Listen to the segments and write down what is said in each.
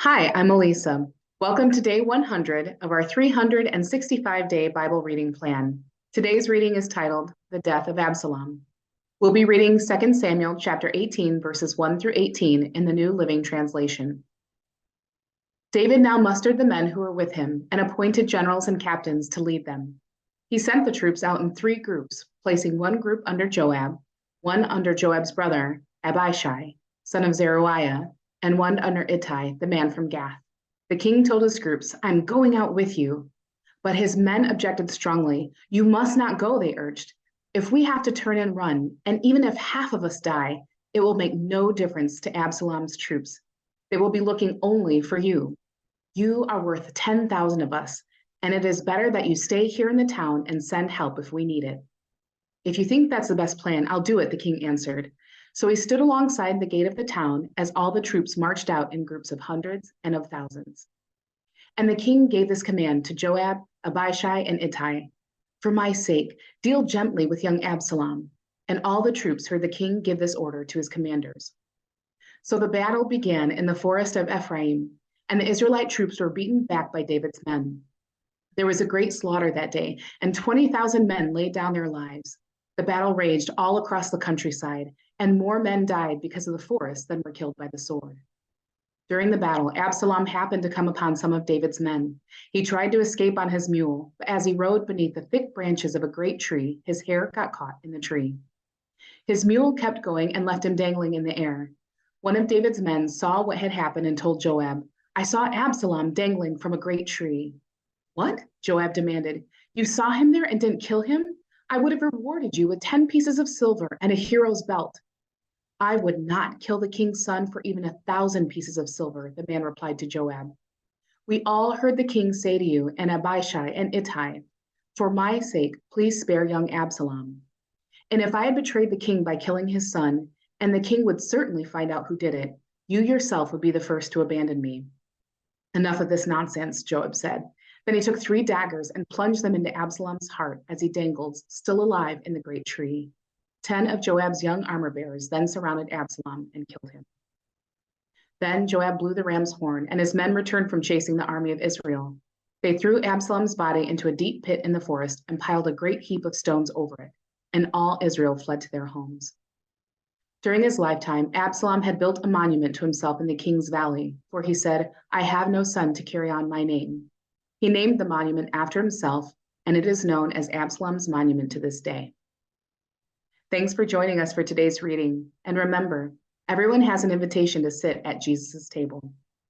Hi, I'm Elisa. Welcome to day 100 of our 365-day Bible reading plan. Today's reading is titled The Death of Absalom. We'll be reading 2 Samuel chapter 18, verses 1 through 18 in the New Living Translation. David now mustered the men who were with him and appointed generals and captains to lead them. He sent the troops out in 3 groups, placing one group under Joab, one under Joab's brother, Abishai, son of Zeruiah, and one under Ittai, the man from Gath. The king told his groups, "I'm going out with you." But his men objected strongly. "You must not go," they urged. "If we have to turn and run, and even if half of us die, it will make no difference to Absalom's troops. They will be looking only for you. You are worth 10,000 of us, and it is better that you stay here in the town and send help if we need it." "If you think that's the best plan, I'll do it," the king answered. So he stood alongside the gate of the town as all the troops marched out in groups of hundreds and of thousands. And the king gave this command to Joab, Abishai, and Ittai: "For my sake, deal gently with young Absalom." And all the troops heard the king give this order to his commanders. So the battle began in the forest of Ephraim, and the Israelite troops were beaten back by David's men. There was a great slaughter that day, and 20,000 men laid down their lives. The battle raged all across the countryside, and more men died because of the forest than were killed by the sword. During the battle, Absalom happened to come upon some of David's men. He tried to escape on his mule, but as he rode beneath the thick branches of a great tree, his hair got caught in the tree. His mule kept going and left him dangling in the air. One of David's men saw what had happened and told Joab, "I saw Absalom dangling from a great tree." "What?" Joab demanded. "You saw him there and didn't kill him? I would have rewarded you with 10 pieces of silver and a hero's belt." "I would not kill the king's son for even 1,000 pieces of silver," the man replied to Joab. "We all heard the king say to you and Abishai and Ittai, 'For my sake, please spare young Absalom.' And if I had betrayed the king by killing his son, and the king would certainly find out who did it, you yourself would be the first to abandon me." "Enough of this nonsense," Joab said. Then he took 3 daggers and plunged them into Absalom's heart as he dangled, still alive, in the great tree. 10 of Joab's young armor-bearers then surrounded Absalom and killed him. Then Joab blew the ram's horn, and his men returned from chasing the army of Israel. They threw Absalom's body into a deep pit in the forest and piled a great heap of stones over it, and all Israel fled to their homes. During his lifetime, Absalom had built a monument to himself in the king's valley, for he said, "I have no son to carry on my name." He named the monument after himself, and it is known as Absalom's monument to this day. Thanks for joining us for today's reading. And remember, everyone has an invitation to sit at Jesus' table.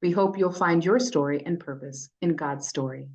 We hope you'll find your story and purpose in God's story.